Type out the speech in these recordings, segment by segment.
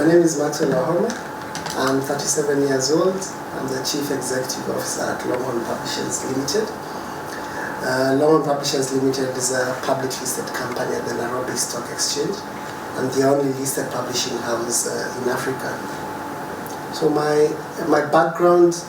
name is Maxwell Wahome. I'm 37 years old. I'm the Chief Executive Officer at Longhorn Publishers Limited. Longhorn Publishers Limited is a public listed company at the Nairobi Stock Exchange and the only listed publishing house in Africa. So my background,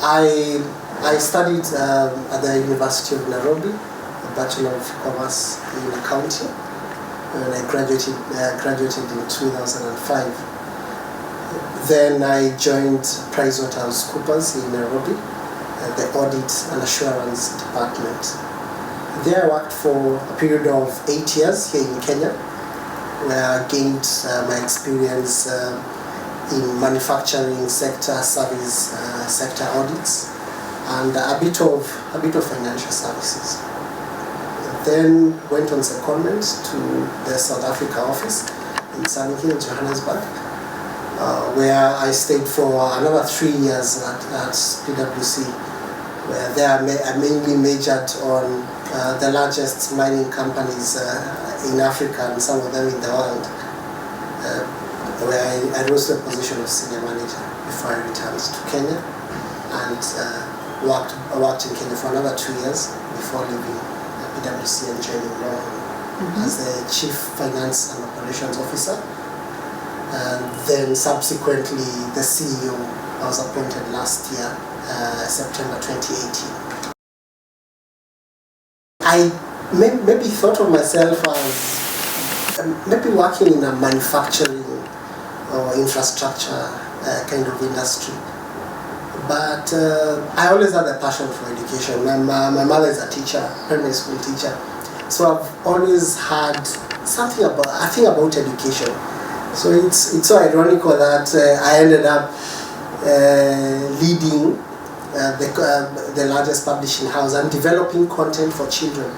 I studied at the University of Nairobi, a Bachelor of Commerce in Accounting, and I graduated in 2005. Then I joined PricewaterhouseCoopers in Nairobi, the Audit and Assurance Department. There I worked for a period of 8 years here in Kenya, where I gained my experience in manufacturing sector, service sector audits, and a bit of financial services. Then went on secondment to the South Africa office in Sandton, Johannesburg, where I stayed for another 3 years at PwC, where there I mainly majored on the largest mining companies in Africa and some of them in the world, where I rose to the position of senior manager before I returned to Kenya, and worked in Kenya for another 2 years before leaving PwC and joining Longhorn as the Chief Finance and Operations Officer. And then subsequently the CEO. I was appointed last year, September 2018. I maybe thought of myself as maybe working in a manufacturing or infrastructure kind of industry. But I always had a passion for education. My mother is a teacher, primary school teacher. So I've always had something about education. So it's so ironical that I ended up leading the largest publishing house and developing content for children.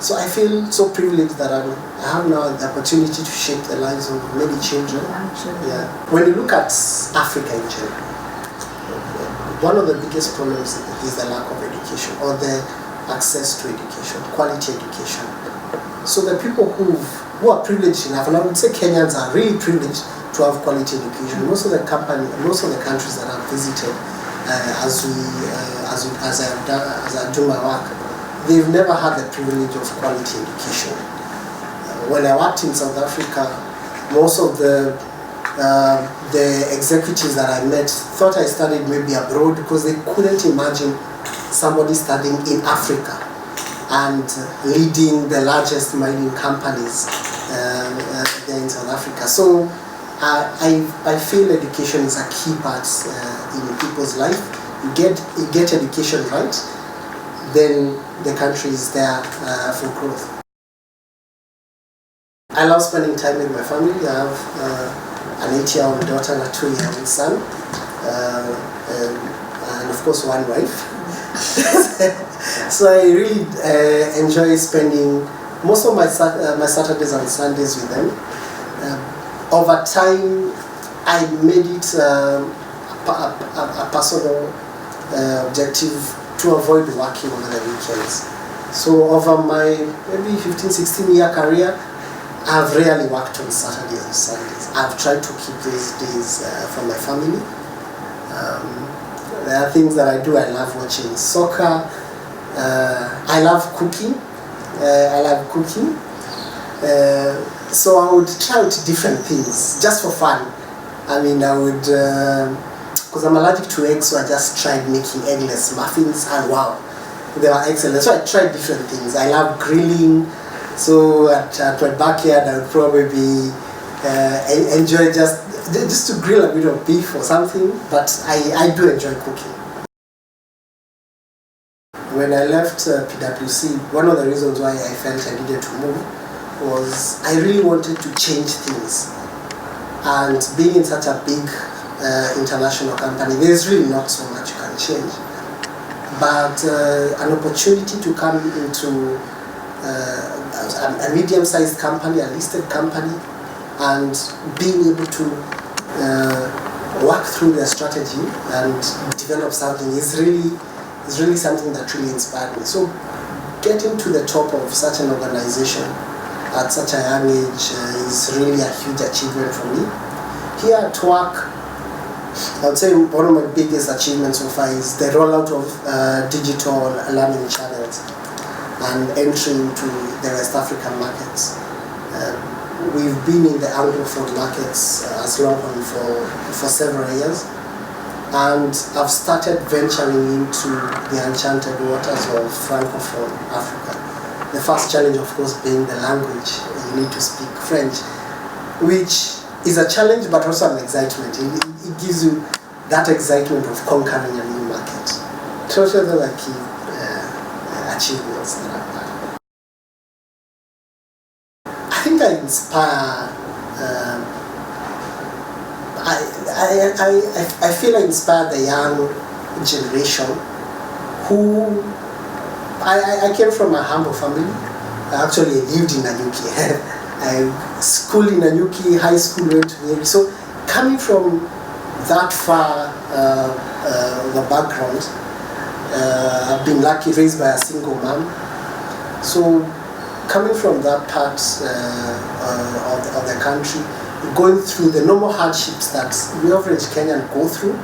So I feel so privileged that I have now the opportunity to shape the lives of many children. Yeah. When you look at Africa in general, one of the biggest problems is the lack of education or the access to education, quality education. So the people who are privileged enough, and I would say Kenyans are really privileged to have quality education. Most of the countries that I've visited, as I do my work, they've never had the privilege of quality education. When I worked in South Africa, most of the executives that I met thought I studied maybe abroad because they couldn't imagine somebody studying in Africa and leading the largest mining companies there in South Africa. So I feel education is a key part in people's life. You get education right, then the country is there for growth. I love spending time with my family. I have an 8-year-old daughter and a 2-year-old son, and of course one wife. So I really enjoy spending most of my Saturdays and Sundays with them. Over time, I made it a personal objective to avoid working over the weekends. So over my maybe 15-16 year career, I've rarely worked on Saturdays and Sundays. I've tried to keep those days for my family. There are things that I do. I love watching soccer. I love cooking. So I would try out different things just for fun. I mean, I would, because I'm allergic to eggs, so I just tried making eggless muffins, and wow, they were excellent. So I tried different things. I love grilling. So at my backyard, I would probably enjoy just to grill a bit of beef or something, but I do enjoy cooking. When I left PwC, one of the reasons why I felt I needed to move was I really wanted to change things. And being in such a big international company, there's really not so much you can change. But an opportunity to come into a medium-sized company, a listed company, and being able to work through their strategy and develop something is really something that really inspired me. So getting to the top of such an organization at such a young age is really a huge achievement for me. Here at work, I would say one of my biggest achievements so far is the rollout of digital learning channels and entry into the West African markets. We've been in the Anglophone markets as Longhorn for several years, and I've started venturing into the enchanted waters of Francophone Africa. The first challenge, of course, being the language. You need to speak French, which is a challenge but also an excitement. It gives you that excitement of conquering a new market. So those are the key achievements that I've had. I think I inspire. I feel I inspire the young generation who. I came from a humble family. I actually lived in Nanyuki. I schooled in Nanyuki, high school went to Nyeri. So coming from that far the background, I've been lucky, raised by a single mom. So coming from that part of the country, going through the normal hardships that the average Kenyan go through,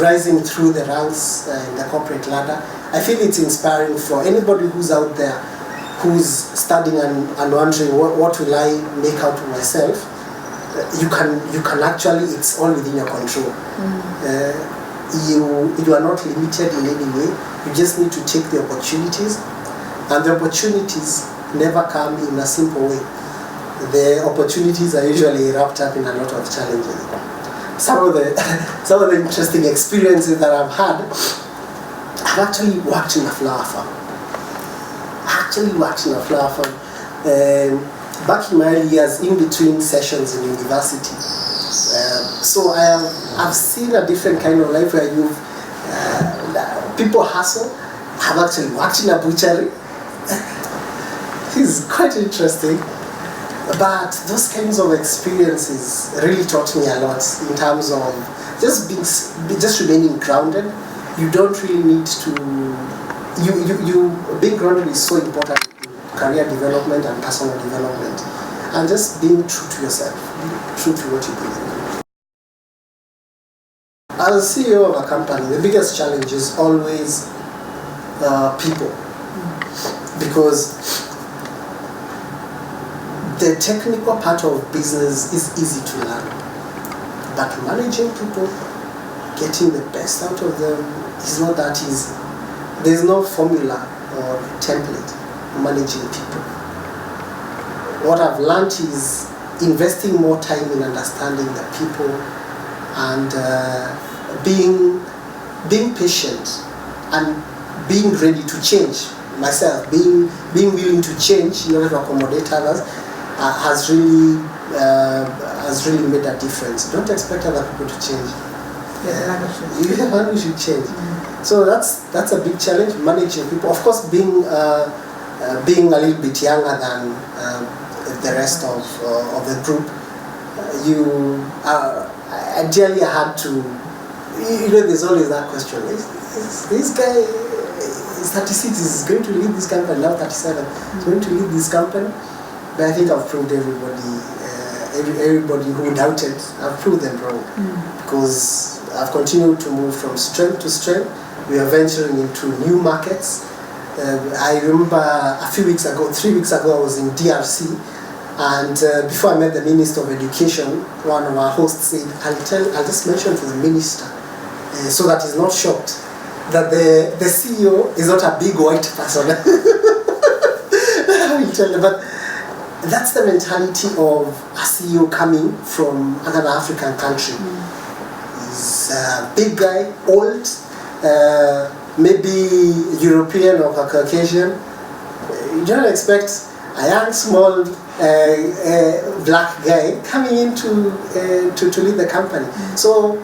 rising through the ranks in the corporate ladder, I feel it's inspiring for anybody who's out there who's studying and wondering what will I make out of myself. You can actually, it's all within your control. You are not limited in any way. You just need to take the opportunities, and the opportunities never come in a simple way. The opportunities are usually wrapped up in a lot of challenges. Some of the interesting experiences that I've had, I've actually worked in a flower farm. Back in my early years, in between sessions in university. So I've seen a different kind of life where people hustle. I've actually worked in a butchery. It's quite interesting. But those kinds of experiences really taught me a lot in terms of just remaining grounded. You don't really need to. Being grounded is so important in career development and personal development, and just being true to yourself, true to what you believe in. As a CEO of a company, the biggest challenge is always people, because the technical part of business is easy to learn, but managing people, getting the best out of them is not that easy. There's no formula or template managing people. What I've learned is investing more time in understanding the people and being patient and being ready to change myself, being willing to change in order to accommodate others has really made a difference. Don't expect other people to change. You should change. So that's a big challenge, managing people. Of course, being a little bit younger than the rest of the group, ideally I had to. There's always that question: is this guy is 36? Is going to lead this company now? 37 is going to lead this company? But I think I've proved everybody who doubted, I've proved them wrong, because I've continued to move from strength to strength. We are venturing into new markets. I remember 3 weeks ago, I was in DRC, and before I met the Minister of Education, one of our hosts said, I'll just mention to the Minister, so that he's not shocked, that the CEO is not a big white person. I will tell you, but that's the mentality of a CEO coming from another African country. He's a big guy, old, maybe European or Caucasian. You don't expect a young, small, black guy coming in to lead the company. So,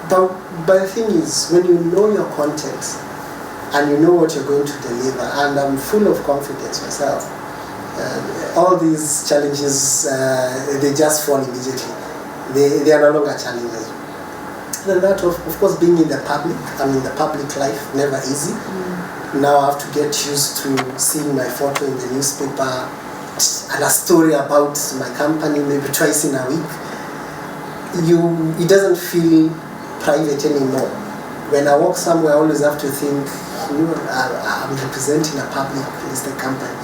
but the thing is, when you know your content and you know what you're going to deliver, and I'm full of confidence myself, all these challenges, they just fall immediately. They are no longer challenges. Then that, of course, being in the public, the public life, never easy. Now I have to get used to seeing my photo in the newspaper and a story about my company maybe twice in a week, it doesn't feel private anymore. When I walk somewhere, I always have to think, I'm representing a public listed company.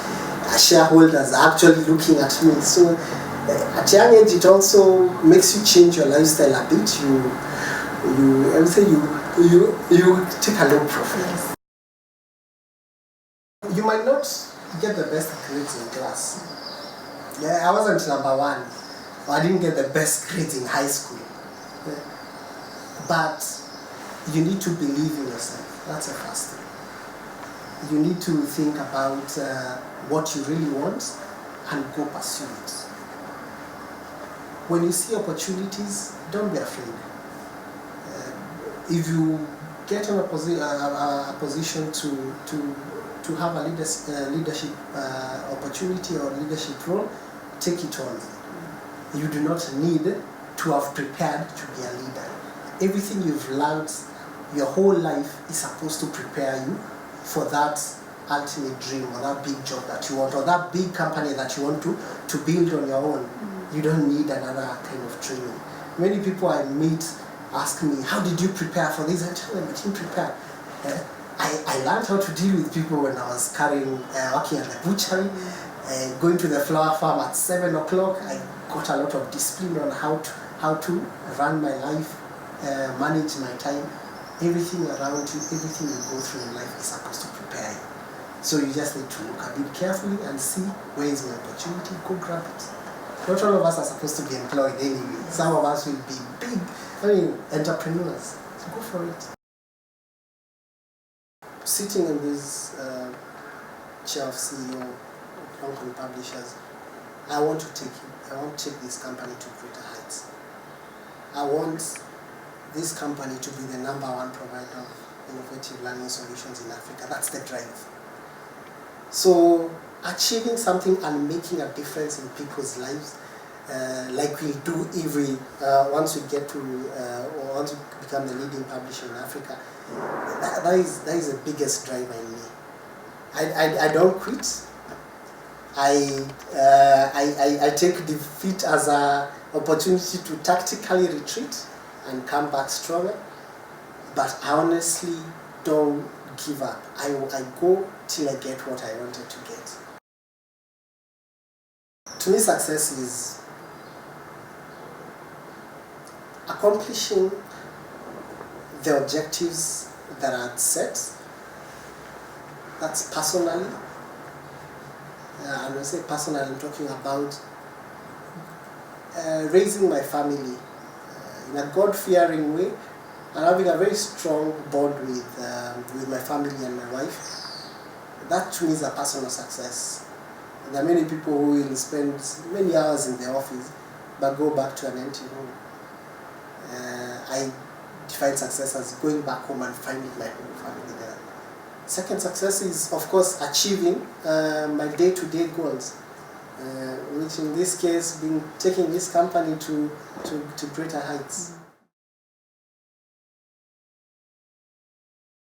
Shareholders are actually looking at me. So at young age, it also makes you change your lifestyle a bit. You take a low profile. You might not get the best grades in class. Yeah, I wasn't number one. I didn't get the best grades in high school. Yeah. But you need to believe in yourself. That's the first thing. You need to think about what you really want and go pursue it. When you see opportunities, don't be afraid. If you get in a position to have a leadership opportunity or leadership role, take it on. You do not need to have prepared to be a leader. Everything you've learned your whole life is supposed to prepare you for that ultimate dream or that big job that you want or that big company that you want to build on your own. You don't need another kind of training. Many people I meet ask me, how did you prepare for this? I tell them, I didn't prepare. I learned how to deal with people when I was working at the butchery, going to the flower farm at 7 o'clock. I got a lot of discipline on how to run my life, manage my time. Everything around you, everything you go through in life is supposed to prepare you. So you just need to look a bit carefully and see where is my opportunity, go grab it. Not all of us are supposed to be employed anyway. Some of us will be big, entrepreneurs. So go for it. Sitting in this chair of CEO of Hong Publishers, I want to take this company to greater heights. I want this company to be the #1 provider of innovative learning solutions in Africa. That's the drive. So achieving something and making a difference in people's lives, like we do once we get to or once we become the leading publisher in Africa, that is the biggest driver in me. I don't quit. I take defeat as an opportunity to tactically retreat and come back stronger, but I honestly don't give up. I go till I get what I wanted to get. To me, success is accomplishing the objectives that are set. That's personally. And when I say personally, I'm talking about raising my family in a God-fearing way and having a very strong bond with my family and my wife. That to me is a personal success. There are many people who will spend many hours in the office but go back to an empty home. I define success as going back home and finding my whole family there. Second success is, of course, achieving my day-to-day goals, which in this case being taking this company to greater heights.